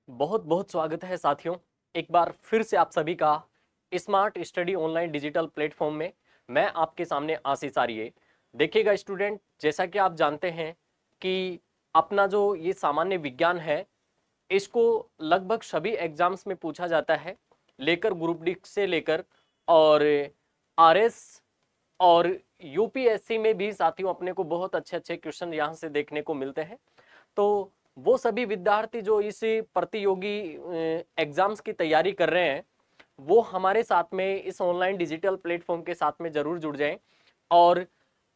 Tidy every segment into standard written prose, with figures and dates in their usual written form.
बहुत बहुत स्वागत है साथियों। एक बार फिर से आप सभी का smart study online digital platform में मैं आपके सामने आशीष आर्य। देखिएगा स्टूडेंट, जैसा कि आप जानते हैं कि अपना जो ये सामान्य विज्ञान है, इसको लगभग सभी एग्जाम्स में पूछा जाता है, लेकर ग्रुप डी से लेकर और आरएस और यूपीएससी में भी साथियों अपने को बहुत अच्छे अच्छे क्वेश्चन यहाँ से देखने को मिलते हैं। तो वो सभी विद्यार्थी जो इस प्रतियोगी एग्जाम्स की तैयारी कर रहे हैं, वो हमारे साथ में इस ऑनलाइन डिजिटल प्लेटफॉर्म के साथ में जरूर जुड़ जाएं और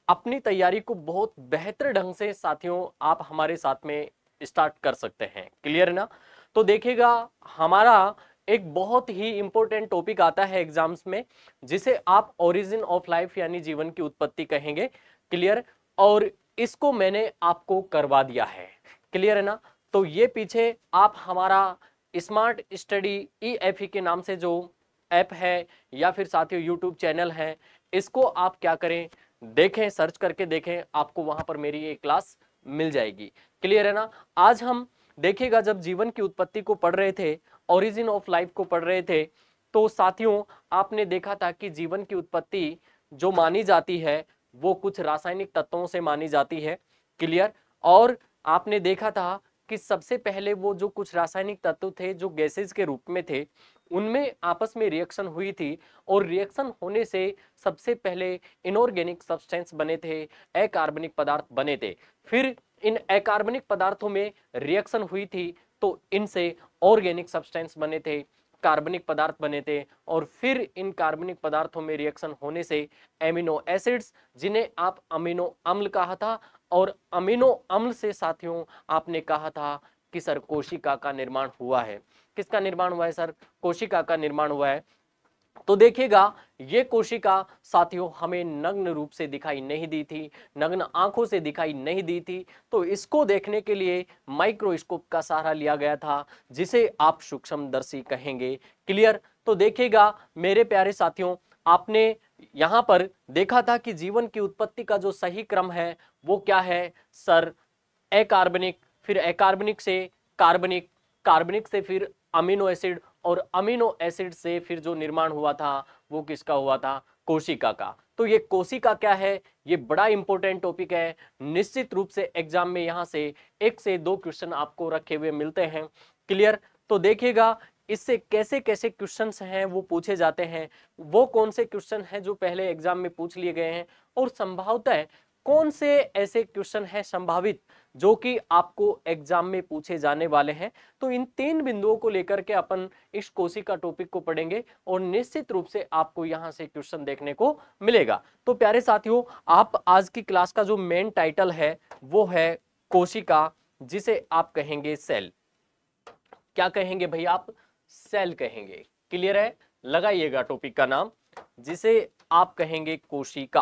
अपनी तैयारी को बहुत बेहतर ढंग से साथियों आप हमारे साथ में स्टार्ट कर सकते हैं। क्लियर है ना? तो देखिएगा, हमारा एक बहुत ही इंपॉर्टेंट टॉपिक आता है एग्जाम्स में, जिसे आप ओरिजिन ऑफ लाइफ यानी जीवन की उत्पत्ति कहेंगे। क्लियर? और इसको मैंने आपको करवा दिया है। क्लियर है ना? तो ये पीछे आप हमारा स्मार्ट स्टडी EFE के नाम से जो ऐप है या फिर साथियों यूट्यूब चैनल है, इसको आप क्या करें, देखें, सर्च करके देखें, आपको वहां पर मेरी ये क्लास मिल जाएगी। क्लियर है ना? आज हम देखिएगा, जब जीवन की उत्पत्ति को पढ़ रहे थे, ओरिजिन ऑफ लाइफ को पढ़ रहे थे, तो साथियों आपने देखा था कि जीवन की उत्पत्ति जो मानी जाती है वो कुछ रासायनिक तत्वों से मानी जाती है। क्लियर? और आपने देखा था कि सबसे पहले वो जो कुछ रासायनिक तत्व थे जो गैसेज के रूप में थे, उनमें आपस में रिएक्शन हुई थी और रिएक्शन होने से सबसे पहले इनऑर्गेनिक सब्सटेंस बने थे, अकार्बनिक पदार्थ बने थे। फिर इन अकार्बनिक पदार्थों में रिएक्शन हुई थी तो इनसे ऑर्गेनिक सब्सटेंस बने थे, कार्बनिक पदार्थ बने थे, और फिर इन कार्बनिक पदार्थों में रिएक्शन होने से एमिनो एसिड्स, जिन्हें आप अमीनो अम्ल कहा था, और अमीनो अम्ल से साथियों आपने कहा था कि सर कोशिका का निर्माण हुआ है। किसका निर्माण हुआ है सर? कोशिका का निर्माण हुआ है। तो देखिएगा, ये कोशिका साथियों हमें नग्न रूप से दिखाई नहीं दी थी, नग्न आंखों से दिखाई नहीं दी थी, तो इसको देखने के लिए माइक्रोस्कोप का सहारा लिया गया था, जिसे आप सूक्ष्मदर्शी कहेंगे। क्लियर? तो देखिएगा मेरे प्यारे साथियों, आपने यहां पर देखा था कि जीवन की उत्पत्ति का जो सही क्रम है वो क्या है सर? अकार्बनिक, फिर अकार्बनिक से कार्बनिक, कार्बनिक से फिर अमीनो एसिड, और अमीनो एसिड से फिर जो निर्माण हुआ था वो किसका हुआ था? कोशिका का। तो ये कोशिका क्या है, ये बड़ा इंपॉर्टेंट टॉपिक है। निश्चित रूप से एग्जाम में यहां से 1 से 2 क्वेश्चन आपको रखे हुए मिलते हैं। क्लियर? तो देखिएगा इससे कैसे कैसे क्वेश्चंस हैं वो पूछे जाते हैं, वो कौन से क्वेश्चन हैं जो पहले एग्जाम में पूछ लिए गए हैं, और संभवतः कौन से ऐसे क्वेश्चन हैं संभावित जो कि आपको एग्जाम में पूछे जाने वाले हैं। तो इन 3 बिंदुओं को लेकर के अपन इस कोशिका टॉपिक को पढ़ेंगे और निश्चित रूप से आपको यहां से क्वेश्चन देखने को मिलेगा। तो प्यारे साथियों, आप आज की क्लास का जो मेन टाइटल है वो है कोशिका, जिसे आप कहेंगे सेल। क्या कहेंगे भाई आप? सेल कहेंगे। क्लियर है? लगाइएगा टॉपिक का नाम, जिसे आप कहेंगे कोशिका।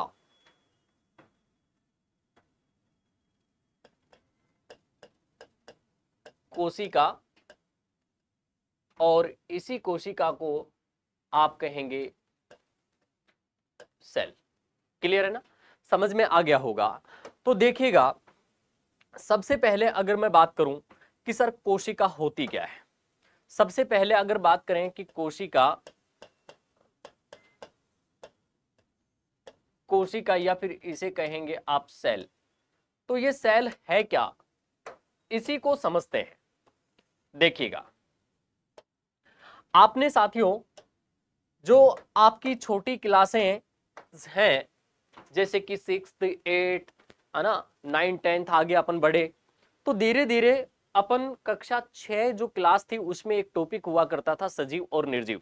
कोशिका, और इसी कोशिका को आप कहेंगे सेल। क्लियर है ना? समझ में आ गया होगा। तो देखिएगा, सबसे पहले अगर मैं बात करूं कि सर कोशिका होती क्या है, सबसे पहले अगर बात करें कि कोशिका, कोशिका या फिर इसे कहेंगे आप सेल, तो ये सेल है क्या, इसी को समझते हैं। देखिएगा, आपने साथियों जो आपकी छोटी क्लासें हैं, जैसे कि 6th 8th है ना, 9th 10th आगे अपन बढ़े, तो धीरे धीरे अपन कक्षा 6 जो क्लास थी उसमें एक टॉपिक हुआ करता था सजीव और निर्जीव।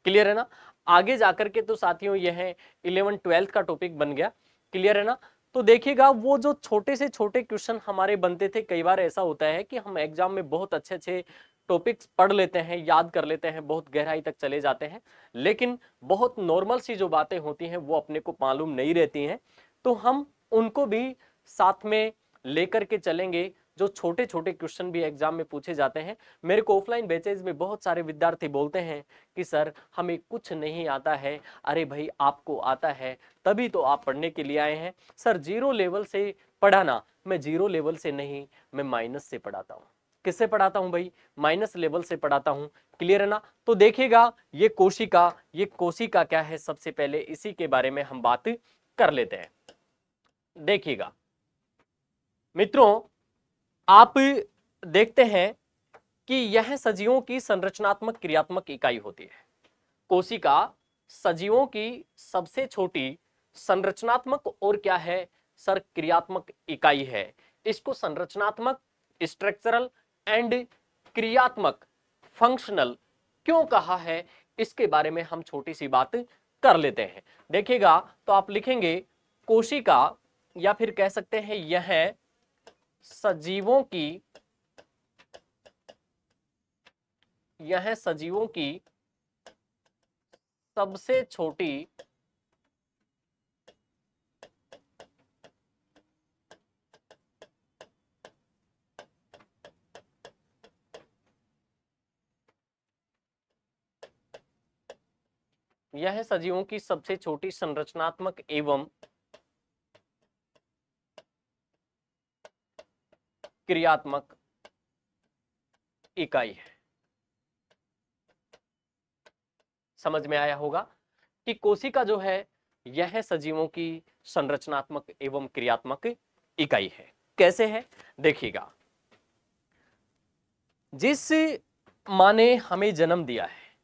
क्लियर है ना? आगे जाकर के तो साथियों यह है 11th 12th का टॉपिक बन गया। क्लियर है ना? तो देखिएगा, वो जो छोटे से छोटे क्वेश्चन हमारे बनते थे, कई बार ऐसा होता है कि हम एग्जाम में बहुत अच्छे अच्छे टॉपिक्स पढ़ लेते हैं, याद कर लेते हैं, बहुत गहराई तक चले जाते हैं, लेकिन बहुत नॉर्मल सी जो बातें होती हैं वो अपने को मालूम नहीं रहती हैं। तो हम उनको भी साथ में लेकर के चलेंगे, जो छोटे छोटे क्वेश्चन भी एग्जाम में पूछे जाते हैं। मेरे को ऑफलाइन बैचेज में बहुत सारे विद्यार्थी बोलते हैं कि सर हमें कुछ नहीं आता है। अरे भाई, आपको आता है तभी तो आप पढ़ने के लिए आए हैं। सर जीरो लेवल से पढ़ाना, मैं जीरो लेवल से नहीं, मैं माइनस से पढ़ाता हूँ। किससे पढ़ाता हूं भाई, माइनस लेवल से पढ़ाता हूं। क्लियर है ना। तो देखिएगा ये कोशिका क्या है, सबसे पहले इसी के बारे में हम बात कर लेते हैं। देखिएगा मित्रों, आप देखते हैं कि यह सजीवों की संरचनात्मक क्रियात्मक इकाई होती है। कोशिका सजीवों की सबसे छोटी संरचनात्मक और क्या है सर, क्रियात्मक इकाई है। इसको संरचनात्मक, स्ट्रक्चरल एंड क्रियात्मक, फंक्शनल क्यों कहा है, इसके बारे में हम छोटी सी बात कर लेते हैं। देखिएगा तो आप लिखेंगे कोशिका, या फिर कह सकते हैं यह सजीवों की सबसे छोटी संरचनात्मक एवं क्रियात्मक इकाई है। समझ में आया होगा कि कोशिका जो है यह सजीवों की संरचनात्मक एवं क्रियात्मक इकाई है। कैसे है देखिएगा, जिस मां ने हमें जन्म दिया है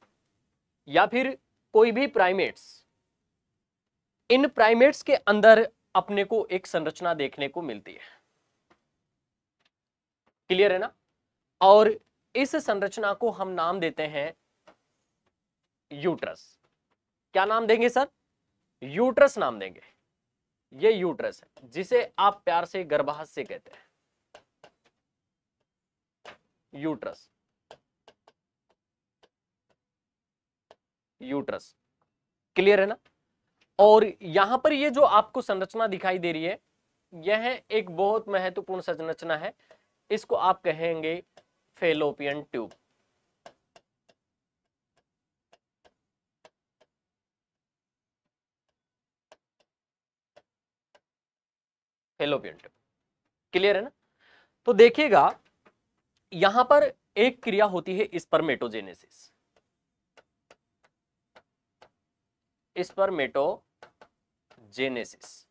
या फिर कोई भी प्राइमेट्स, इन प्राइमेट्स के अंदर अपने को एक संरचना देखने को मिलती है। क्लियर है ना। और इस संरचना को हम नाम देते हैं यूट्रस। क्या नाम देंगे सर, यूट्रस नाम देंगे। ये यूट्रस है जिसे आप प्यार से गर्भाशय कहते हैं, यूट्रस, यूट्रस। क्लियर है ना। और यहां पर ये जो आपको संरचना दिखाई दे रही है, यह एक बहुत महत्वपूर्ण संरचना है। इसको आप कहेंगे fallopian tube. Fallopian tube. Clear है ना। तो देखिएगा यहां पर एक क्रिया होती है स्पर्मेटोजेनेसिस। स्पर्मेटोजेनेसिस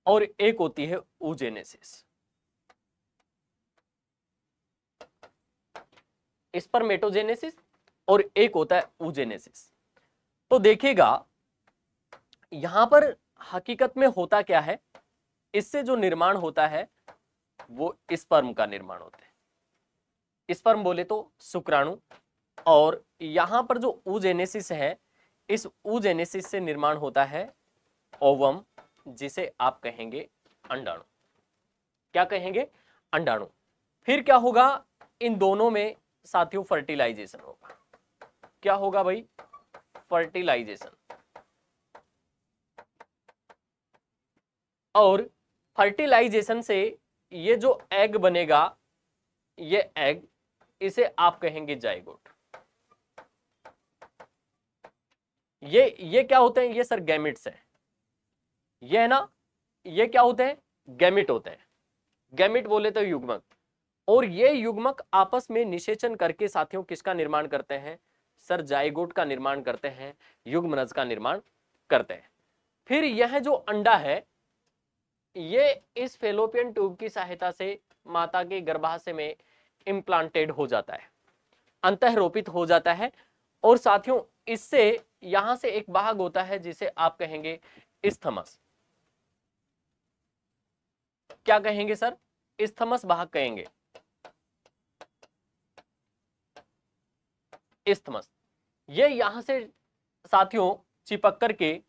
और एक होती है oogenesis। स्पर्मेटोजेनेसिस और एक होता है oogenesis। तो देखिएगा यहां पर हकीकत में होता क्या है, इससे जो निर्माण होता है वो स्पर्म का निर्माण होता है। स्पर्म बोले तो शुक्राणु। और यहां पर जो oogenesis है, इस oogenesis से निर्माण होता है ओवम, जिसे आप कहेंगे अंडाणु। क्या कहेंगे, अंडाणु। फिर क्या होगा, इन दोनों में साथियों फर्टिलाइजेशन होगा। क्या होगा भाई, फर्टिलाइजेशन। और फर्टिलाइजेशन से ये जो एग बनेगा, ये एग, इसे आप कहेंगे जाइगोट। ये क्या होते हैं, ये सर गैमिट्स है। ये है ना, ये क्या होते हैं, गैमिट होते हैं। गैमिट बोले तो युग्मक। और ये युग्मक आपस में निषेचन करके साथियों किसका निर्माण करते हैं सर, जाइगोट का निर्माण करते हैं, युग्मनज का निर्माण करते हैं। फिर यह जो अंडा है, ये इस फेलोपियन ट्यूब की सहायता से माता के गर्भाशय में इम्प्लांटेड हो जाता है, अंतःरोपित हो जाता है। और साथियों इससे यहां से एक भाग होता है जिसे आप कहेंगे इस्थमस। क्या कहेंगे सर, इस्थमस भाग कहेंगे, इस्थमस। ये यहां से साथियों चिपक करके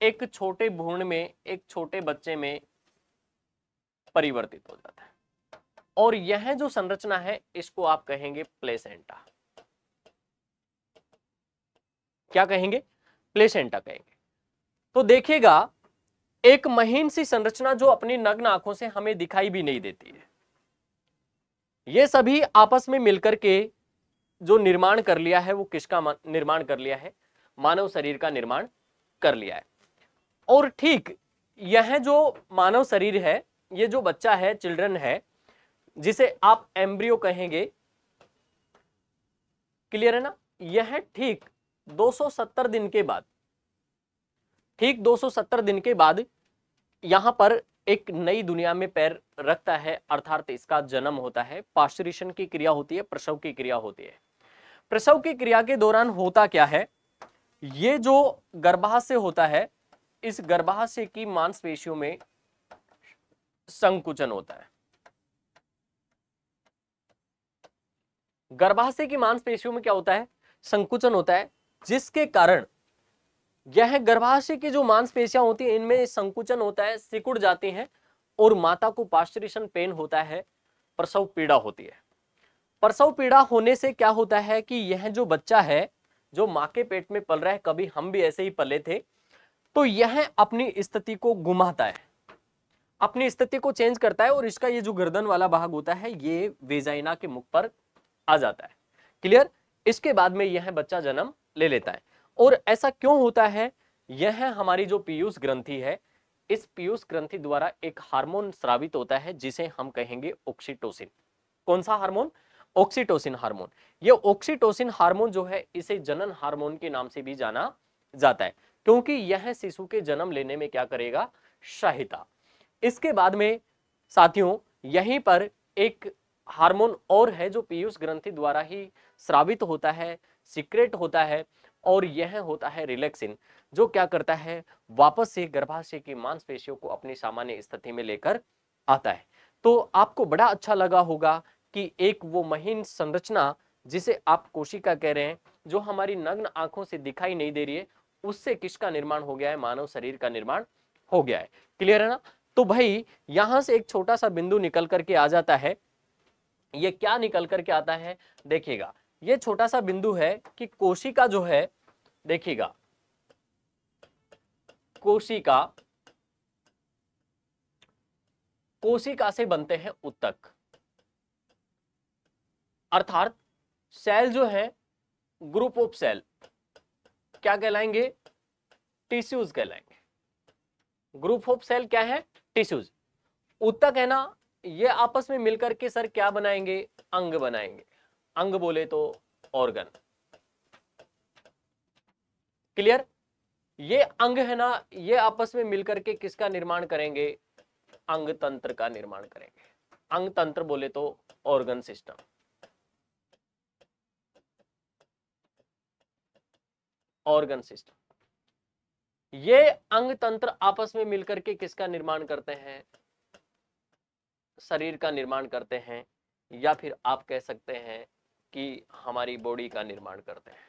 एक छोटे भ्रूण में, एक छोटे बच्चे में परिवर्तित हो जाता है। और यह जो संरचना है इसको आप कहेंगे प्लेसेंटा। क्या कहेंगे, प्लेसेंटा कहेंगे। तो देखिएगा एक महीन सी संरचना जो अपनी नग्न आंखों से हमें दिखाई भी नहीं देती है, ये सभी आपस में मिलकर के जो निर्माण कर लिया है, वो किसका निर्माण कर लिया है, मानव शरीर का निर्माण कर लिया है। और ठीक यह जो मानव शरीर है, ये जो बच्चा है, चिल्ड्रन है, जिसे आप एम्ब्रियो कहेंगे, क्लियर है ना, यह ठीक 270 दिन के बाद, ठीक 270 दिन के बाद यहां पर एक नई दुनिया में पैर रखता है, अर्थात इसका जन्म होता है। पाश्चुरेशन की क्रिया होती है, प्रसव की क्रिया होती है। प्रसव की क्रिया के दौरान होता क्या है, ये जो गर्भाशय होता है, इस गर्भाशय की मांसपेशियों में संकुचन होता है। गर्भाशय की मांसपेशियों में क्या होता है, संकुचन होता है, जिसके कारण यह गर्भाशय की जो मांसपेशियां होती हैं, इनमें संकुचन होता है, सिकुड़ जाती हैं और माता को पाश्चुरेशन पेन होता है, प्रसव पीड़ा होती है। प्रसव पीड़ा होने से क्या होता है कि यह जो बच्चा है, जो मां के पेट में पल रहा है, कभी हम भी ऐसे ही पले थे, तो यह अपनी स्थिति को घुमाता है, अपनी स्थिति को चेंज करता है और इसका ये जो गर्दन वाला भाग होता है, ये वेजाइना के मुख पर आ जाता है। क्लियर। इसके बाद में यह बच्चा जन्म ले लेता है। और ऐसा क्यों होता है, यह हमारी जो पीयूष ग्रंथि है, इस पीयूष ग्रंथि द्वारा एक हार्मोन स्रावित होता है, जिसे हम कहेंगे ऑक्सीटोसिन। कौन सा हार्मोन, ऑक्सीटोसिन हार्मोन। ये ऑक्सीटोसिन हार्मोन जो है, इसे जनन हार्मोन के नाम से भी जाना जाता है, क्योंकि यह शिशु के जन्म लेने में क्या करेगा, सहायता। इसके बाद में साथियों, यहीं पर एक हार्मोन और है जो पीयूष ग्रंथि द्वारा ही स्रावित होता है, सीक्रेट होता है, और यह होता है रिलैक्सिन, जो क्या करता है, वापस से गर्भाशय की मांसपेशियों को अपनी सामान्य स्थिति में लेकर आता है। तो आपको बड़ा अच्छा लगा होगा कि एक वो महीन संरचना, जिसे आप कोशिका कह रहे हैं, जो हमारी नग्न आंखों से दिखाई नहीं दे रही है, उससे किसका निर्माण हो गया है, मानव शरीर का निर्माण हो गया है। क्लियर है ना। तो भाई यहां से एक छोटा सा बिंदु निकल करके आ जाता है। ये क्या निकल करके आता है, देखिएगा, ये छोटा सा बिंदु है कि कोशिका जो है, देखिएगा, कोशिका, कोशिका से बनते हैं उत्तक, अर्थात सेल जो है, ग्रुप ऑफ सेल क्या कहलाएंगे, टिश्यूज कहलाएंगे। ग्रुप ऑफ सेल क्या है, टिश्यूज। उत्तक है ना, ये आपस में मिलकर के सर क्या बनाएंगे, अंग बनाएंगे। अंग बोले तो ऑर्गन। क्लियर। ये अंग है ना, ये आपस में मिलकर के किसका निर्माण करेंगे, अंग तंत्र का निर्माण करेंगे। अंग तंत्र बोले तो ऑर्गन सिस्टम। ऑर्गन सिस्टम, ये अंग तंत्र आपस में मिलकर के किसका निर्माण करते हैं, शरीर का निर्माण करते हैं, या फिर आप कह सकते हैं कि हमारी बॉडी का निर्माण करते हैं।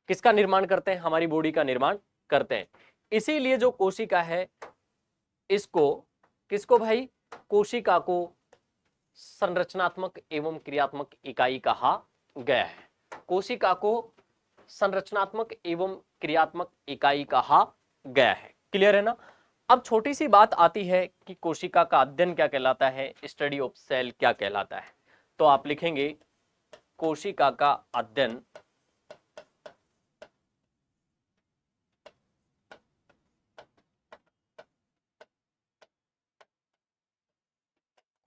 किसका निर्माण करते हैं, हमारी बॉडी का निर्माण करते हैं। इसीलिए जो कोशिका है, इसको, किसको भाई, कोशिका को संरचनात्मक एवं क्रियात्मक इकाई कहा गया है। कोशिका को संरचनात्मक एवं क्रियात्मक इकाई कहा गया है। क्लियर है ना। अब छोटी सी बात आती है कि कोशिका का अध्ययन क्या कहलाता है, स्टडी ऑफ सेल क्या कहलाता है। तो आप लिखेंगे कोशिका का अध्ययन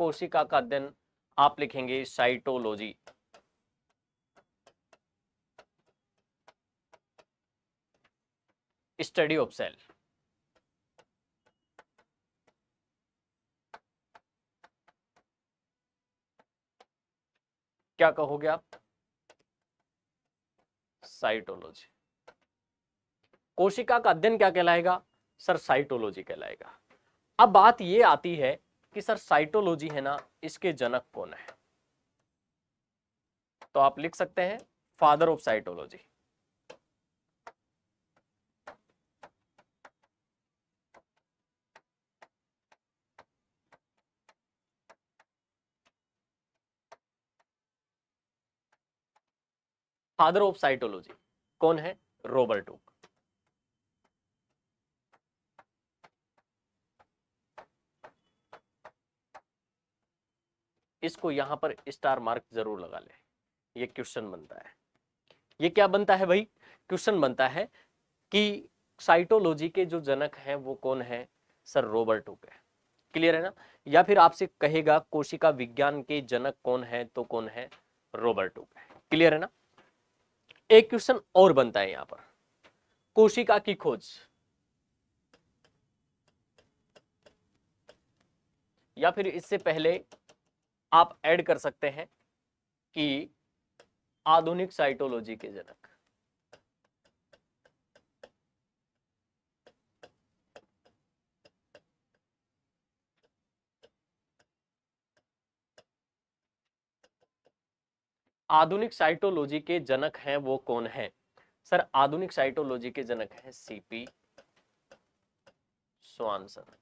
कोशिका का अध्ययन आप लिखेंगे साइटोलॉजी। Study of cell. क्या कहोगे आप, साइटोलॉजी। कोशिका का अध्ययन क्या कहलाएगा, सर साइटोलॉजी कहलाएगा। अब बात ये आती है कि सर साइटोलॉजी है ना, इसके जनक कौन है। तो आप लिख सकते हैं father of cytology. Father of cytology कौन है, रॉबर्ट हुक। इसको यहां पर स्टार मार्क जरूर लगा ले, ये क्वेश्चन बनता है। ये क्या बनता है भाई, क्वेश्चन बनता है कि साइटोलॉजी के जो जनक हैं वो कौन है सर? रॉबर्ट हुक है। क्लियर है ना? या फिर आपसे कहेगा कोशिका विज्ञान के जनक कौन है, तो कौन है? रॉबर्ट हुक है। क्लियर है ना? एक क्वेश्चन और बनता है यहां पर, कोशिका की खोज, या फिर इससे पहले आप ऐड कर सकते हैं कि आधुनिक साइटोलॉजी के जनक। आधुनिक साइटोलॉजी के जनक हैं वो कौन है सर? आधुनिक साइटोलॉजी के जनक हैं सीपी स्वानसन।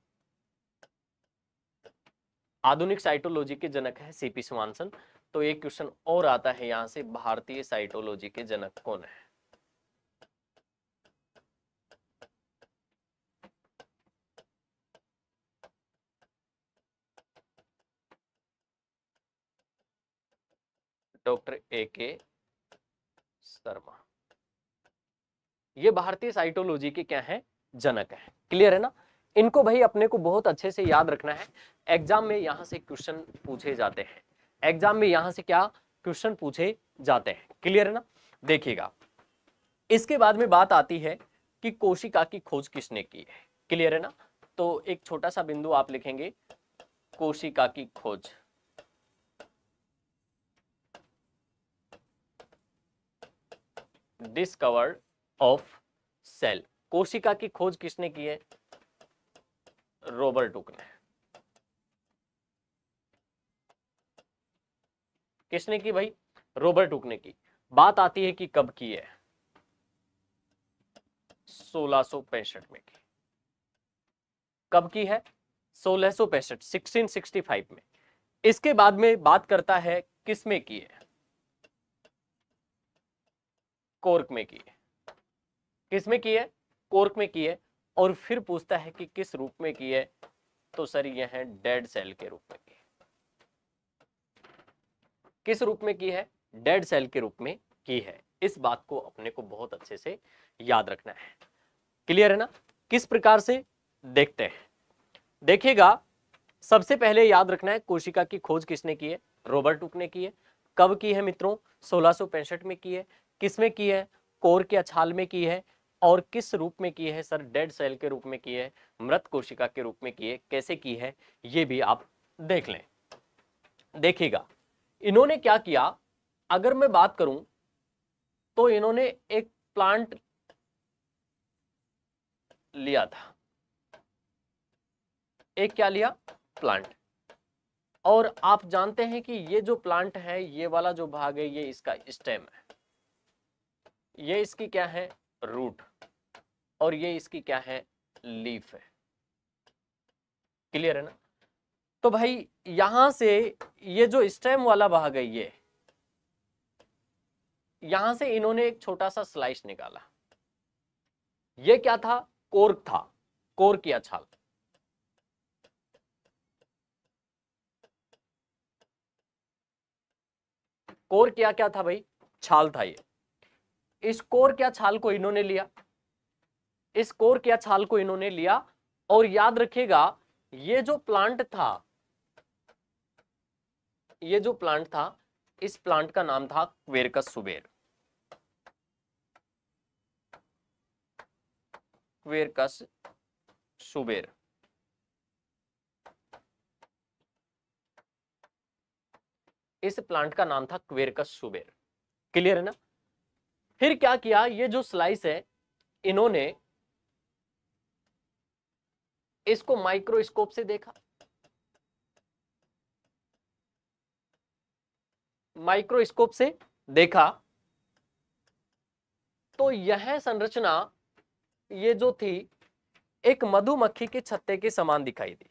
आधुनिक साइटोलॉजी के जनक है सीपी स्वानसन। तो एक क्वेश्चन और आता है यहां से, भारतीय साइटोलॉजी के जनक कौन है? Doctor AK Sharma. ये भारतीय साइटोलॉजी के क्या है? जनक है। क्लियर है ना? इनको भाई अपने को बहुत अच्छे से याद रखना है, एग्जाम में यहां से क्वेश्चन पूछे जाते हैं। एग्जाम में यहां से क्या क्वेश्चन पूछे जाते हैं? क्लियर है ना? देखिएगा, इसके बाद में बात आती है कि कोशिका की खोज किसने की है। क्लियर है ना? तो एक छोटा सा बिंदु आप लिखेंगे, कोशिका की खोज। Discovered of cell. कोशिका की खोज किसने की है? रॉबर्ट हुक ने। किसने की भाई? रॉबर्ट हुक ने की। बात आती है कि कब की है? 1665 में की। कब की है? 1665, 1665 में। इसके बाद में बात करता है किस में की है? कॉर्क में की है। किस में की है? कॉर्क में की है। और फिर पूछता है कि किस रूप में की है? तो सर यह है डेड सेल के रूप में की है। किस रूप में की है? डेड सेल के रूप में की है। इस बात को अपने को बहुत अच्छे से याद रखना है। क्लियर है ना? किस प्रकार से देखते हैं, देखिएगा। सबसे पहले याद रखना है कोशिका की खोज किसने की है? रॉबर्ट हुक ने की है। कब की है मित्रों? 1665 में की है। किसमें की है? कोर्क या छाल में की है। और किस रूप में की है सर? डेड सेल के रूप में की है, मृत कोशिका के रूप में की है। कैसे की है ये भी आप देख लें। देखिएगा, इन्होंने क्या किया, अगर मैं बात करूं तो इन्होंने एक प्लांट लिया था। एक क्या लिया? प्लांट। और आप जानते हैं कि ये जो प्लांट है, ये वाला जो भाग है, ये इसका स्टेम है, ये इसकी क्या है? रूट। और ये इसकी क्या है? लीफ है। क्लियर है ना? तो भाई यहां से ये जो स्टेम वाला भाग है, ये यहां से इन्होंने एक छोटा सा स्लाइस निकाला। ये क्या था? कोर्क था, कोर्क या छाल। कोर्क या क्या था भाई? छाल था ये। इस कोर्क या छाल को इन्होंने लिया, इस कोर्क या छाल को इन्होंने लिया। और याद रखिएगा, ये जो प्लांट था, ये जो प्लांट था, इस प्लांट का नाम था क्वेरकस सुबेर। क्वेरकस सुबेर। इस प्लांट का नाम था क्वेरकस सुबेर। क्लियर है ना? फिर क्या किया, ये जो स्लाइस है, इन्होंने इसको माइक्रोस्कोप से देखा। माइक्रोस्कोप से देखा तो यह संरचना, ये जो थी, एक मधुमक्खी के छत्ते के समान दिखाई दी।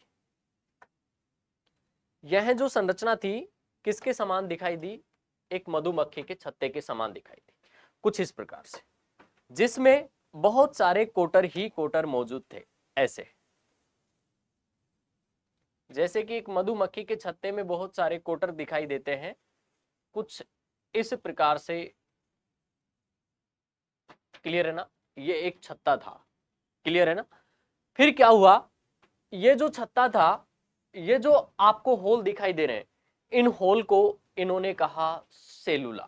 यह जो संरचना थी, किसके समान दिखाई दी? एक मधुमक्खी के छत्ते के समान दिखाई दी, कुछ इस प्रकार से, जिसमें बहुत सारे कोटर ही कोटर मौजूद थे। ऐसे जैसे कि एक मधुमक्खी के छत्ते में बहुत सारे कोटर दिखाई देते हैं, कुछ इस प्रकार से। क्लियर है ना? ये एक छत्ता था, क्लियर है ना। फिर क्या हुआ, ये जो छत्ता था, ये जो आपको होल दिखाई दे रहे हैं, इन होल को इन्होंने कहा सेलुला,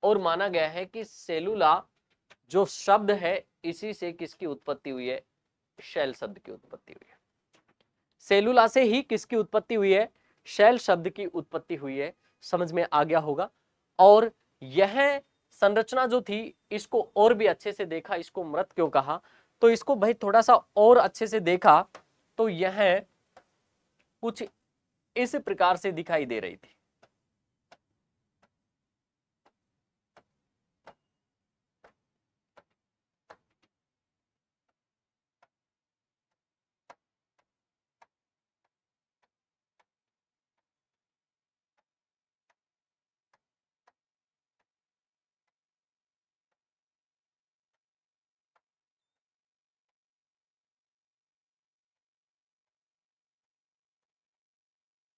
और माना गया है कि सेलुला जो शब्द है इसी से किसकी उत्पत्ति हुई है, शैल शब्द की उत्पत्ति हुई है। सेलुला से ही किसकी उत्पत्ति हुई है, शैल शब्द की उत्पत्ति हुई है। समझ में आ गया होगा। और यह संरचना जो थी, इसको और भी अच्छे से देखा, इसको मृत क्यों कहा, तो इसको भाई थोड़ा सा और अच्छे से देखा तो यह कुछ इस प्रकार से दिखाई दे रही थी।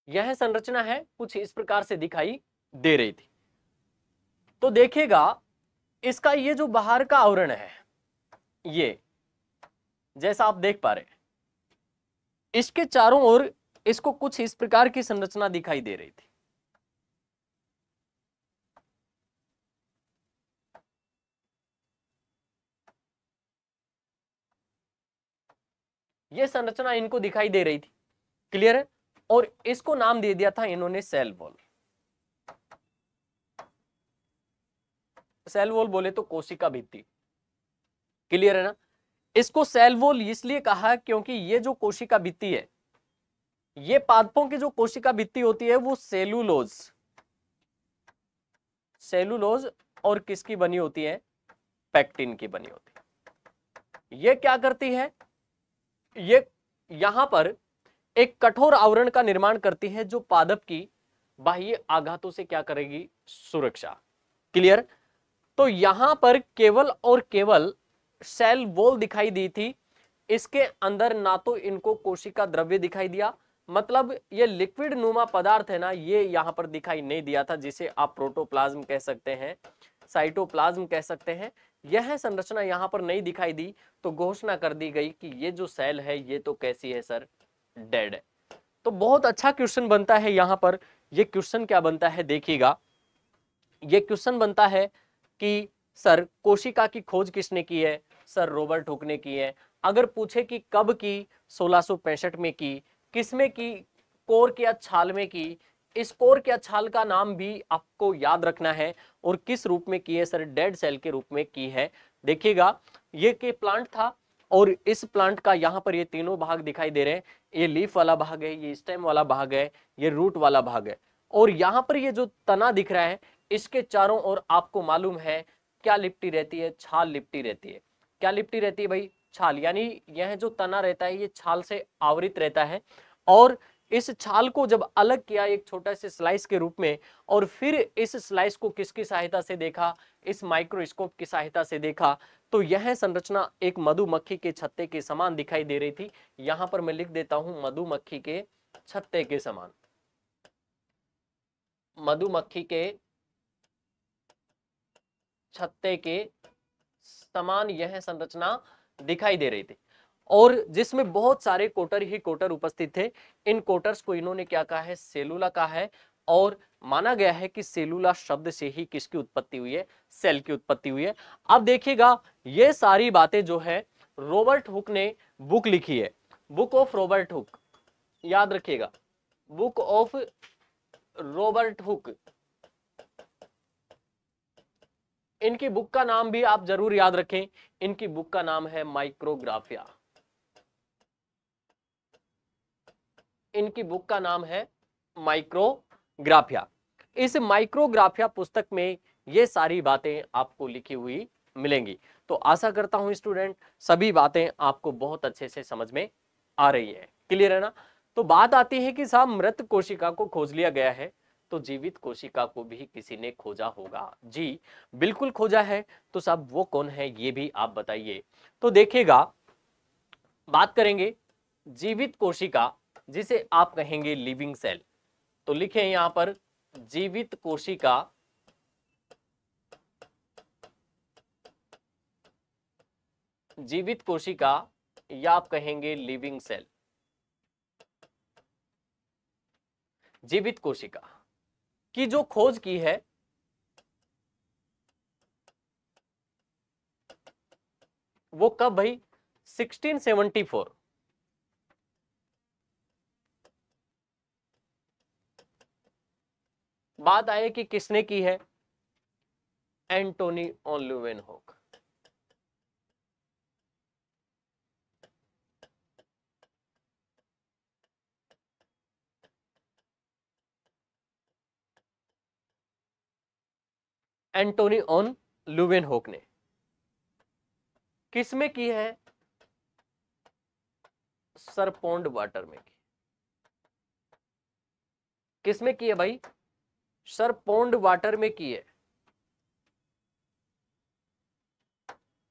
यह संरचना है कुछ इस प्रकार से दिखाई दे रही थी। तो देखिएगा, इसका ये जो बाहर का आवरण है, ये जैसा आप देख पा रहे हैं, इसके चारों ओर इसको कुछ इस प्रकार की संरचना दिखाई दे रही थी। ये संरचना इनको दिखाई दे रही थी। क्लियर है। और इसको नाम दे दिया था इन्होंने सेल वॉल। सेल वॉल बोले तो कोशिका भित्ति। क्लियर है ना। इसको सेल वॉल इसलिए कहा क्योंकि ये जो कोशिका भित्ति है, ये पादपों की जो कोशिका भित्ति होती है वो सेलुलोज और किसकी बनी होती है, पैक्टिन की बनी होती है। ये क्या करती है, ये यहां पर एक कठोर आवरण का निर्माण करती है जो पादप की बाह्य आघातों से क्या करेगी, सुरक्षा। क्लियर। तो यहां पर केवल और केवल सेल वॉल दिखाई दी थी, इसके अंदर ना तो इनको कोशिका द्रव्य दिखाई दिया, मतलब ये लिक्विड नुमा पदार्थ है ना, ये यहां पर दिखाई नहीं दिया था, जिसे आप प्रोटोप्लाज्म कह सकते हैं, साइटोप्लाज्म कह सकते हैं। यह संरचना यहां पर नहीं दिखाई दी, तो घोषणा कर दी गई कि ये जो सेल है ये तो कैसी है सर, डेड है। तो बहुत अच्छा क्वेश्चन बनता है यहां पर। ये क्वेश्चन क्या बनता है देखिएगा, ये क्वेश्चन बनता है कि सर कोशिका की खोज किसने की है, सर रॉबर्ट हुक ने की है। अगर पूछे कि कब की, 1665 में की, किसमें की, कोर या छाल में की, इस कोर या छाल का नाम भी आपको याद रखना है, और किस रूप में की है सर, डेड सेल के रूप में की है। देखिएगा, ये के प्लांट था, और इस प्लांट का यहाँ पर ये तीनों भाग दिखाई दे रहे हैं। ये लीफ वाला भाग है, ये स्टेम वाला भाग है, ये रूट वाला भाग है, और यहाँ पर ये जो तना दिख रहा है, इसके चारों ओर आपको मालूम है क्या लिपटी रहती है, छाल लिपटी रहती है। क्या लिपटी रहती है भाई, छाल। यानी यह जो तना रहता है ये छाल से आवृत रहता है, और इस छाल को जब अलग किया एक छोटा से स्लाइस के रूप में, और फिर इस स्लाइस को किसकी सहायता से देखा, इस माइक्रोस्कोप की सहायता से देखा, तो यह संरचना एक मधुमक्खी के छत्ते के समान दिखाई दे रही थी। यहां पर मैं लिख देता हूं मधुमक्खी के छत्ते के समान, मधुमक्खी के छत्ते के समान यह संरचना दिखाई दे रही थी, और जिसमें बहुत सारे कोटर ही कोटर उपस्थित थे। इन कोटर्स को इन्होंने क्या कहा है, सेलुला कहा है, और माना गया है कि सेलुला शब्द से ही किसकी उत्पत्ति हुई है, सेल की उत्पत्ति हुई है। अब देखिएगा, ये सारी बातें जो है रॉबर्ट हुक ने बुक लिखी है, बुक ऑफ रॉबर्ट हुक, याद रखिएगा, बुक ऑफ रॉबर्ट हुक। इनकी बुक का नाम भी आप जरूर याद रखें, इनकी बुक का नाम है माइक्रोग्राफिया। इनकी बुक का नाम है माइक्रोग्राफिया। इस माइक्रोग्राफिया पुस्तक में ये सारी बातें आपको लिखी हुई मिलेंगी। तो आशा करता हूं स्टूडेंट सभी बातें आपको बहुत अच्छे से समझ में आ रही है। क्लियर है ना। तो बात आती है कि साहब मृत कोशिका को खोज लिया गया है, तो जीवित कोशिका को भी किसी ने खोजा होगा। जी बिल्कुल खोजा है। तो साहब वो कौन है ये भी आप बताइए। तो देखिएगा, बात करेंगे जीवित कोशिका, जिसे आप कहेंगे लिविंग सेल। तो लिखें यहां पर जीवित कोशिका, जीवित कोशिका या आप कहेंगे लिविंग सेल। जीवित कोशिका की जो खोज की है वो कब भाई? 1674। बात आए कि किसने की है? Antonie van Leeuwenhoek. Antonie van ल्यूवेनहोक ने किस में की है? सर पॉन्ड वाटर में की। किस में की है भाई? सर पॉन्ड वाटर में की है।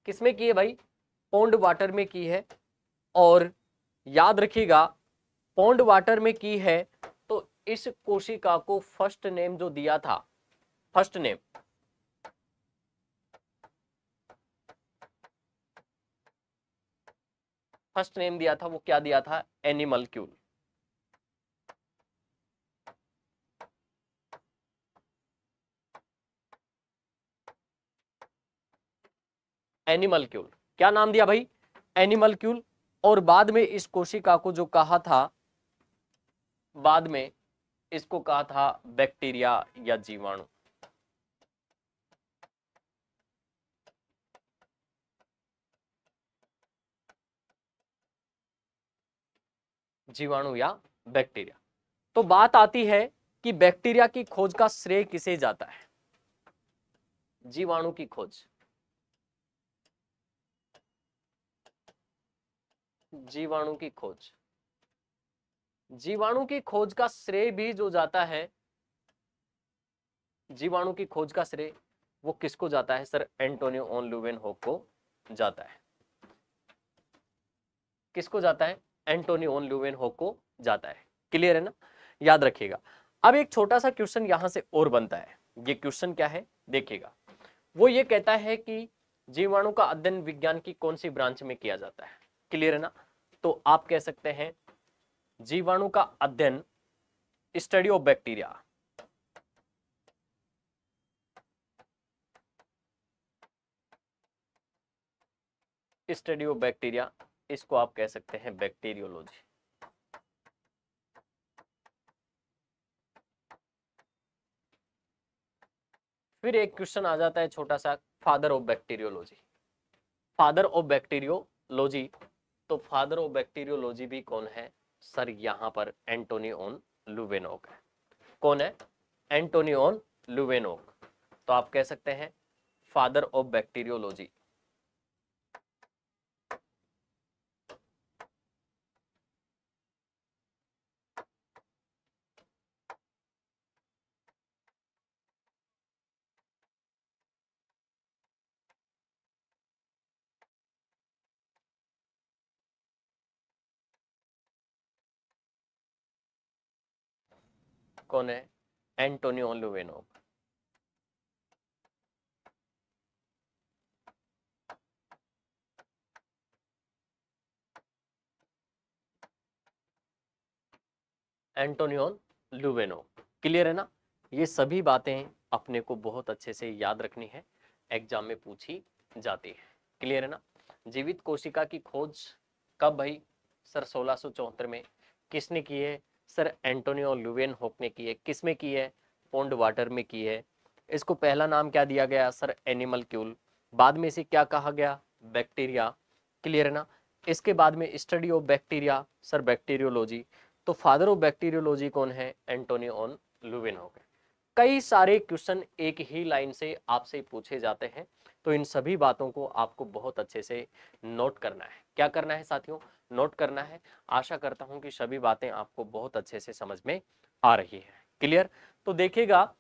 किस में की है भाई? पॉन्ड वाटर में की है। और याद रखिएगा पॉन्ड वाटर में की है तो इस कोशिका को फर्स्ट नेम जो दिया था, फर्स्ट नेम दिया था, वो क्या दिया था? एनिमलक्यूल। एनिमलक्यूल क्या नाम दिया भाई? एनिमलक्यूल। और बाद में इस कोशिका को जो कहा था, बाद में इसको कहा था बैक्टीरिया या जीवाणु। जीवाणु या बैक्टीरिया। तो बात आती है कि बैक्टीरिया की खोज का श्रेय किसे जाता है? जीवाणु की खोज। जीवाणु की खोज। जीवाणु की खोज का श्रेय भी जो जाता है, जीवाणु की खोज का श्रेय वो किसको जाता है? सर एंटोनियो ऑन ल्यूवेनहोक को जाता है। किसको जाता है? एंटोनियो ऑन ल्यूवेनहोक को जाता है। क्लियर है ना? याद रखिएगा। अब एक छोटा सा क्वेश्चन यहां से और बनता है। ये क्वेश्चन क्या है देखिएगा। वो ये कहता है कि जीवाणु का अध्ययन विज्ञान की कौन सी ब्रांच में किया जाता है? क्लियर है ना? तो आप कह सकते हैं जीवाणु का अध्ययन study of bacteria. Study of bacteria, इसको आप कह सकते हैं बैक्टीरियोलॉजी। फिर एक क्वेश्चन आ जाता है छोटा सा, father of bacteriology. Father of bacteriology, तो फादर ऑफ बैक्टीरियोलॉजी भी कौन है? सर यहां पर एंटोनी ऑन ल्यूवेनहोक है। कौन है? Antonie van ल्यूवेनहोक। तो आप कह सकते हैं फादर ऑफ बैक्टीरियोलॉजी। कौन है? Antonie van Leeuwenhoek. Antonie van Leeuwenhoek. Clear है ना? ये सभी बातें अपने को बहुत अच्छे से याद रखनी है, एग्जाम में पूछी जाती है। क्लियर है ना? जीवित कोशिका की खोज कब भाई? सर 1674 में। किसने की है? सर एंटोनी ऑन ल्यूवेनहोक ने की है। किस में की है? पॉन्ड वाटर में की है। इसको पहला नाम क्या दिया गया? सर एनिमलक्यूल। बाद में इसे क्या कहा गया? बैक्टीरिया। क्लियर है ना? इसके बाद में study of bacteria, sir bacteriology. तो फादर ऑफ बैक्टीरियोलॉजी कौन है? एंटोनी ऑन ल्यूवेनहोक है। कई सारे क्वेश्चन एक ही लाइन से आपसे पूछे जाते हैं, तो इन सभी बातों को आपको बहुत अच्छे से नोट करना है। क्या करना है साथियों? नोट करना है। आशा करता हूं कि सभी बातें आपको बहुत अच्छे से समझ में आ रही है। क्लियर? तो देखिएगा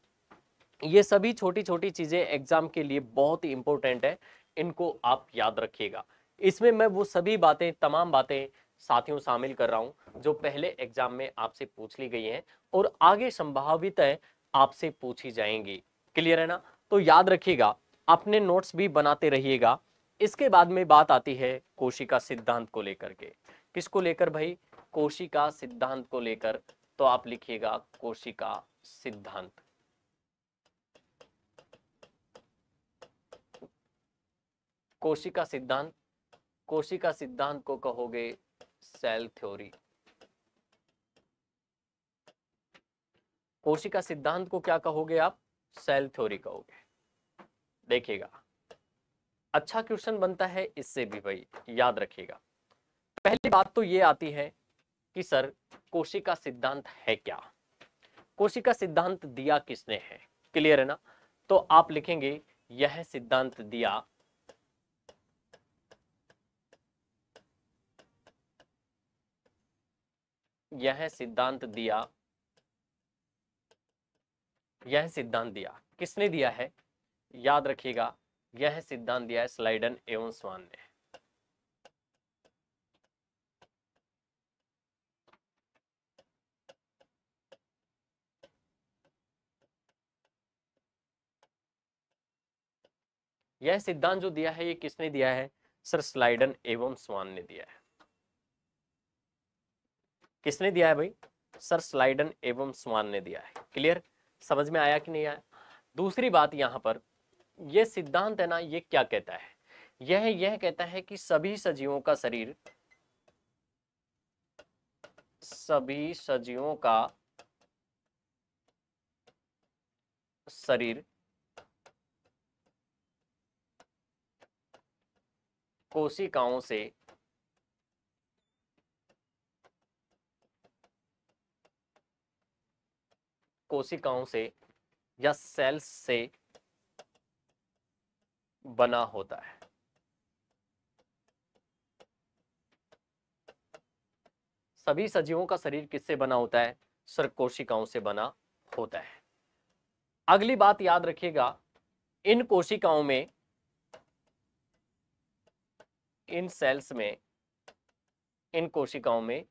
ये सभी छोटी छोटी चीजें एग्जाम के लिए बहुत ही इंपॉर्टेंट है, इनको आप याद रखिएगा। इसमें मैं वो सभी बातें, तमाम बातें साथियों शामिल कर रहा हूं जो पहले एग्जाम में आपसे पूछ ली गई हैं और आगे संभावित है आपसे पूछी जाएंगी। क्लियर है ना? तो याद रखिएगा, अपने नोट्स भी बनाते रहिएगा। इसके बाद में बात आती है कोशिका सिद्धांत को लेकर के। किसको लेकर भाई? कोशिका सिद्धांत को लेकर। तो आप लिखिएगा कोशिका सिद्धांत। कोशिका सिद्धांत, कोशिका सिद्धांत को कहोगे सेल थ्योरी। कोशिका सिद्धांत को क्या कहोगे आप? सेल थ्योरी कहोगे। देखिएगा अच्छा क्वेश्चन बनता है इससे भी भाई, याद रखिएगा। पहली बात तो ये आती है कि सर कोशिका सिद्धांत है क्या? कोशिका सिद्धांत दिया किसने है? क्लियर है ना? तो आप लिखेंगे यह सिद्धांत दिया यह सिद्धांत दिया यह सिद्धांत दिया किसने दिया है? याद रखिएगा यह सिद्धांत दिया है स्लाइडन एवं स्वान ने। यह सिद्धांत जो दिया है ये किसने दिया है? सर स्लाइडन एवं स्वान ने दिया है। किसने दिया है भाई? सर स्लाइडन एवं स्वान ने दिया है। क्लियर? समझ में आया कि नहीं आया? दूसरी बात यहां पर, यह सिद्धांत है ना, ये क्या कहता है? यह कहता है कि सभी सजीवों का शरीर, सभी सजीवों का शरीर कोशिकाओं से या सेल्स से बना होता है। सभी सजीवों का शरीर किससे बना होता है? सर कोशिकाओं से बना होता है। अगली बात याद रखिएगा, इन कोशिकाओं में, इन सेल्स में, इन कोशिकाओं में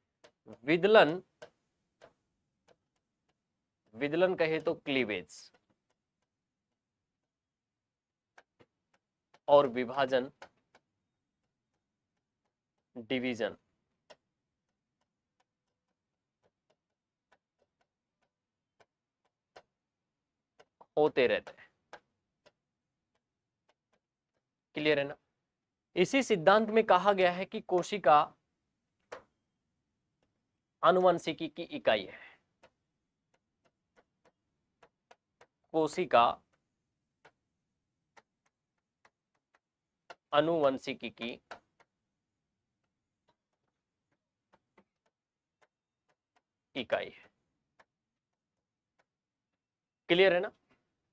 विदलन कहे तो क्लीवेज और विभाजन डिवीजन होते रहते हैं। क्लियर है ना? इसी सिद्धांत में कहा गया है कि कोशिका आनुवंशिकी की इकाई है। कोशिका आनुवंशिकी की इकाई है। क्लियर है ना?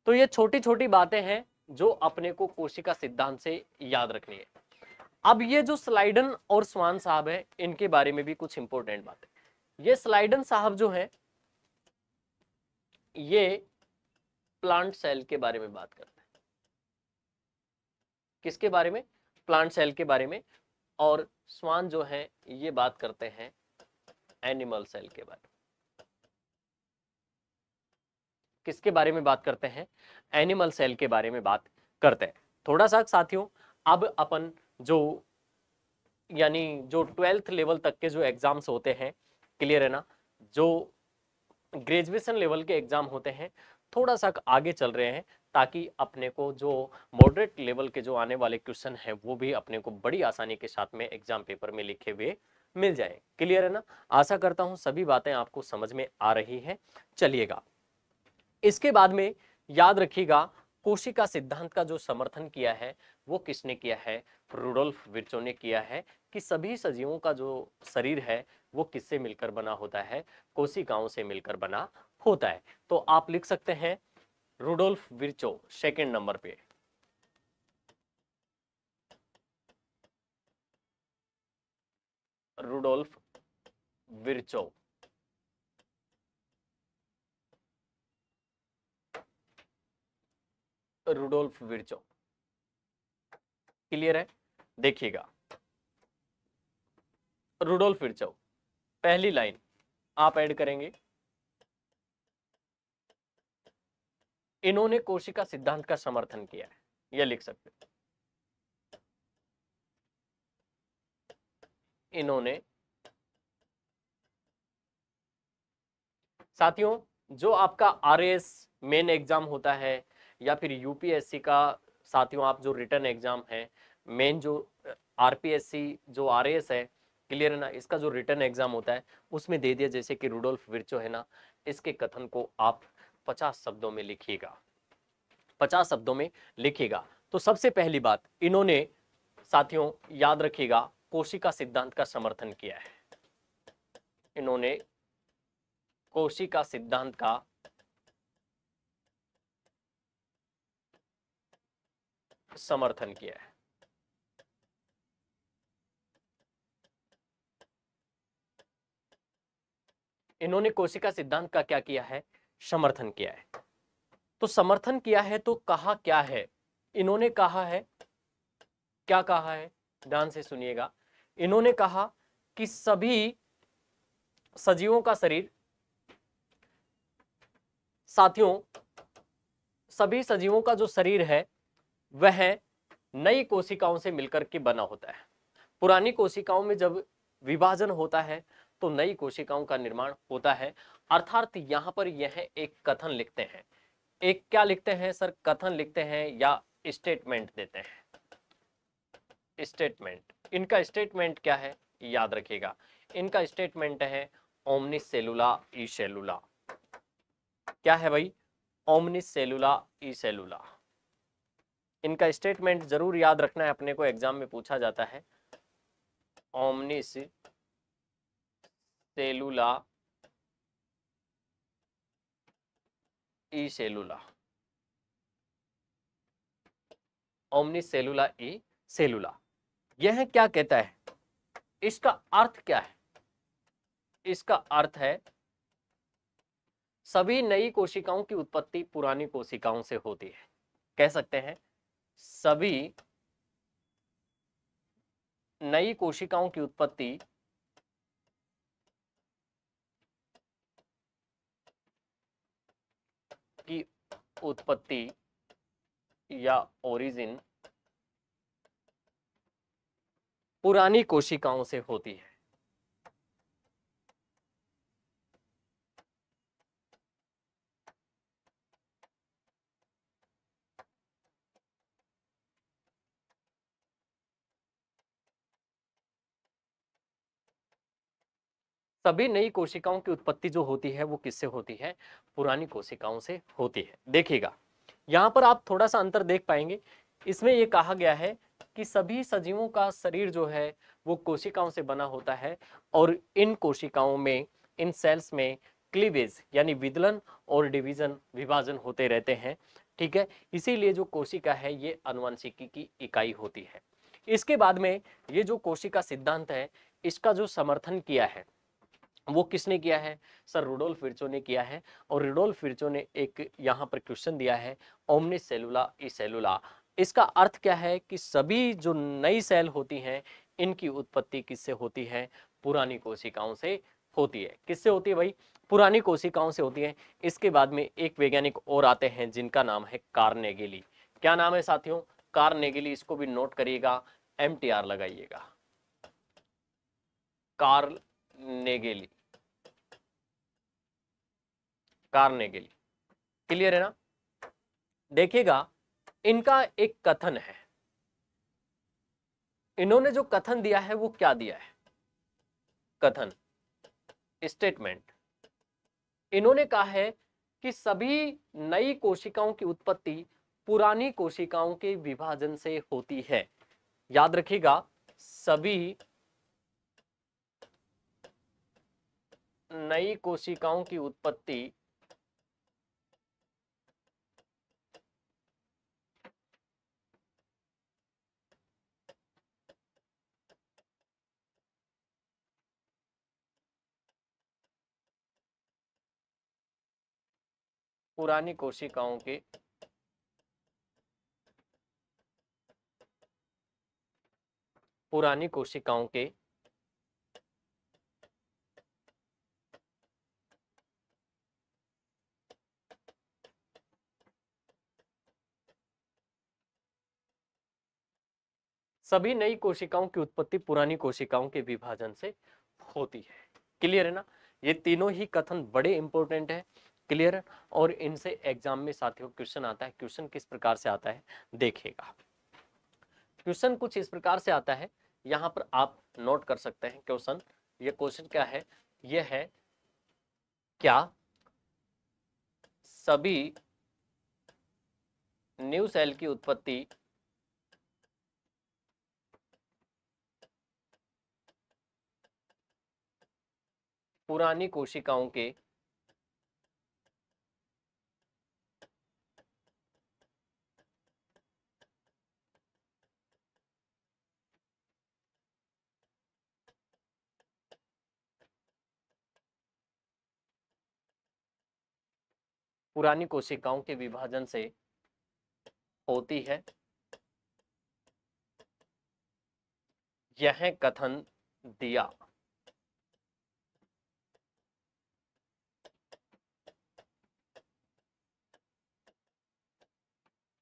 तो ये छोटी छोटी बातें हैं जो अपने को कोशिका सिद्धांत से याद रखनी है। अब ये जो स्लाइडन और स्वान साहब है, इनके बारे में भी कुछ इंपॉर्टेंट बातें। ये स्लाइडन साहब जो है, ये प्लांट सेल के बारे में बात करते हैं। किसके बारे में? प्लांट सेल के बारे में। और स्वान जो है ये बात करते हैं एनिमल सेल के बारे में। किसके बारे में बात करते हैं? एनिमल सेल के बारे में बात करते हैं। थोड़ा सा साथियों, अब अपन जो यानी जो 12th लेवल तक के जो एग्जाम्स होते हैं, क्लियर है ना, जो ग्रेजुएशन लेवल के एग्जाम होते हैं, थोड़ा सा आगे चल रहे हैं ताकि अपने को जो मॉडरेट लेवल के जो आने वाले क्वेश्चन है वो भी अपने को बड़ी आसानी के साथ में एग्जाम पेपर में लिखे हुए मिल जाए। क्लियर है ना? आशा करता हूं सभी बातें आपको समझ में आ रही हैं। चलिएगा, इसके बाद में याद रखिएगा कोशिका सिद्धांत का जो समर्थन किया है वो किसने किया है? रुडोल्फ विर्चो ने किया है कि सभी सजीवों का जो शरीर है वो किससे मिलकर बना होता है? कोशिकाओं से मिलकर बना होता है। तो आप लिख सकते हैं रुडोल्फ विर्चो सेकंड नंबर पे। Rudolf Virchow, Rudolf Virchow. Clear है? देखिएगा रुडोल्फ विर्चो, पहली लाइन आप ऐड करेंगे, इन्होंने कोशिका सिद्धांत का समर्थन किया है, यह लिख सकते हैं। इन्होंने साथियों जो आपका आरएएस मेन एग्जाम होता है या फिर यूपीएससी का साथियों आप जो रिटर्न एग्जाम है मेन जो आरपीएससी जो आरएएस है क्लियर है ना इसका जो रिटर्न एग्जाम होता है उसमें दे दिया जैसे कि रुडोल्फ विर्चो है ना इसके कथन को आप 50 शब्दों में लिखिएगा 50 शब्दों में लिखिएगा। तो सबसे पहली बात इन्होंने साथियों याद रखिएगा कोशिका सिद्धांत का समर्थन किया है। इन्होंने कोशिका सिद्धांत का समर्थन किया है। इन्होंने कोशिका सिद्धांत का क्या किया है समर्थन किया है। तो समर्थन किया है तो कहा क्या है इन्होंने कहा है क्या कहा है ध्यान से सुनिएगा। इन्होंने कहा कि सभी सजीवों का शरीर साथियों सभी सजीवों का जो शरीर है वह नई कोशिकाओं से मिलकर के बना होता है। पुरानी कोशिकाओं में जब विभाजन होता है तो नई कोशिकाओं का निर्माण होता है। अर्थात यहां पर यह एक कथन लिखते हैं। एक क्या लिखते हैं सर कथन लिखते हैं या स्टेटमेंट देते हैं। स्टेटमेंट इनका स्टेटमेंट क्या है याद रखिएगा। इनका स्टेटमेंट है ओमनिस सेलुला ई सेलुला। क्या है भाई ओमनिस सेलुला ई सेलुला। इनका स्टेटमेंट जरूर याद रखना है अपने को एग्जाम में पूछा जाता है। ओमनिस सेलुला ई सेलुला ओमनिस सेलुला ई सेलुला यह क्या कहता है इसका अर्थ क्या है। इसका अर्थ है सभी नई कोशिकाओं की उत्पत्ति पुरानी कोशिकाओं से होती है। कह सकते हैं सभी नई कोशिकाओं की उत्पत्ति की उत्पत्ति या ओरिजिन पुरानी कोशिकाओं से होती है। सभी नई कोशिकाओं की उत्पत्ति जो होती है वो किससे होती है पुरानी कोशिकाओं से होती है। देखिएगा यहां पर आप थोड़ा सा अंतर देख पाएंगे। इसमें यह कहा गया है कि सभी सजीवों का शरीर जो है वो कोशिकाओं से बना होता है और इन कोशिकाओं में इन सेल्स में क्लीवेज यानी विदलन और डिवीजन विभाजन होते रहते हैं। ठीक है इसीलिए जो कोशिका है ये आनुवंशिकी की इकाई होती है। इसके बाद में ये जो कोशिका सिद्धांत है इसका जो समर्थन किया है वो किसने किया है सर रुडोल्फ विर्चो ने किया है। और रुडोल्फ विर्चो ने एक यहाँ पर क्वेश्चन दिया है ओमनिस सेलुला ई सेलुला। इसका अर्थ क्या है कि सभी जो नई सेल होती हैं इनकी उत्पत्ति किससे होती है पुरानी कोशिकाओं से होती है। किससे होती है भाई पुरानी कोशिकाओं से होती है। इसके बाद में एक वैज्ञानिक और आते हैं जिनका नाम है कार्नेगिली। क्या नाम है साथियों कार्नेगिली। इसको भी नोट करिएगा MTR लगाइएगा कार्नेगिली कार्नेगिली क्लियर है ना। देखिएगा इनका एक कथन है। इन्होंने जो कथन दिया है वो क्या दिया है कथन स्टेटमेंट। इन्होंने कहा है कि सभी नई कोशिकाओं की उत्पत्ति पुरानी कोशिकाओं के विभाजन से होती है। याद रखिएगा सभी नई कोशिकाओं की उत्पत्ति पुरानी कोशिकाओं के पुरानी कोशिकाओं के सभी नई कोशिकाओं की उत्पत्ति पुरानी कोशिकाओं के विभाजन से होती है। क्लियर है ना? ये तीनों ही कथन बड़े इंपॉर्टेंट है। क्लियर है? और इनसे एग्जाम में साथियों क्वेश्चन आता है। क्वेश्चन किस प्रकार से आता है देखिएगा। क्वेश्चन कुछ इस प्रकार से आता है, यहां पर आप नोट कर सकते हैं क्वेश्चन। ये क्वेश्चन क्या है? ये है, क्या सभी न्यू सेल की उत्पत्ति पुरानी कोशिकाओं के पुरानी कोशिकाओं के विभाजन से होती है? यह कथन दिया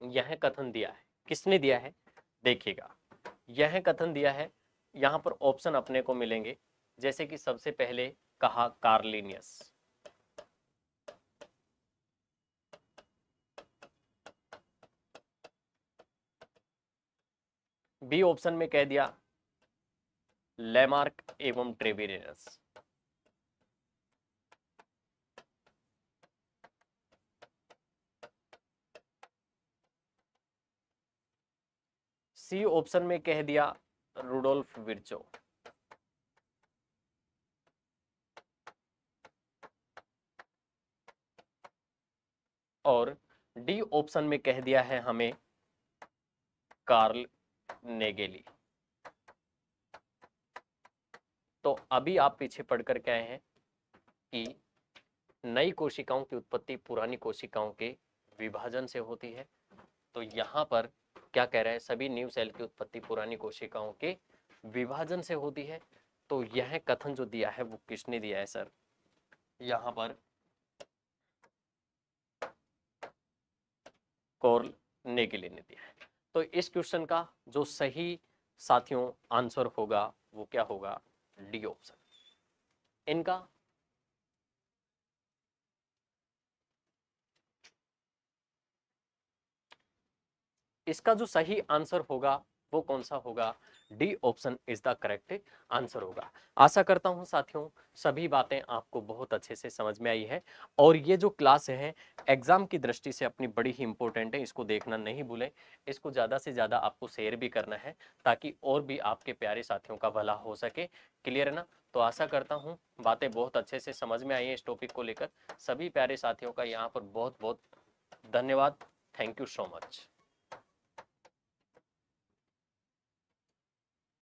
यह कथन दिया है। किसने दिया है देखिएगा। यह कथन दिया है, यहां पर ऑप्शन अपने को मिलेंगे। जैसे कि सबसे पहले कहा कार्लिनियस, बी ऑप्शन में कह दिया लेमार्क एवं ट्रेविरियस, सी ऑप्शन में कह दिया रुडोल्फ विर्चो, और डी ऑप्शन में कह दिया है हमें कार्ल नेगेली। तो अभी आप पीछे पढ़ कर के आए हैं कि नई कोशिकाओं की उत्पत्ति पुरानी कोशिकाओं के विभाजन से होती है। तो यहां पर क्या कह रहा है? सभी न्यू सेल की उत्पत्ति पुरानी कोशिकाओं के विभाजन से होती है। तो यह कथन जो दिया है वो किसने दिया है सर? यहां पर कार्ल नेगेली ने दिया है। तो इस क्वेश्चन का जो सही साथियों आंसर होगा वो क्या होगा? D option. इनका इसका जो सही आंसर होगा वो कौन सा होगा? D option is the correct answer होगा। आशा करता हूं साथियों सभी बातें आपको बहुत अच्छे से समझ में आई है। और ये जो क्लास है एग्जाम की दृष्टि से अपनी बड़ी ही इंपॉर्टेंट है, इसको देखना नहीं भूलें। इसको ज़्यादा से ज़्यादा आपको शेयर भी करना है ताकि और भी आपके प्यारे साथियों का भला हो सके। क्लियर है ना? तो आशा करता हूँ बातें बहुत अच्छे से समझ में आई हैं इस टॉपिक को लेकर। सभी प्यारे साथियों का यहाँ पर बहुत बहुत धन्यवाद। Thank you so much.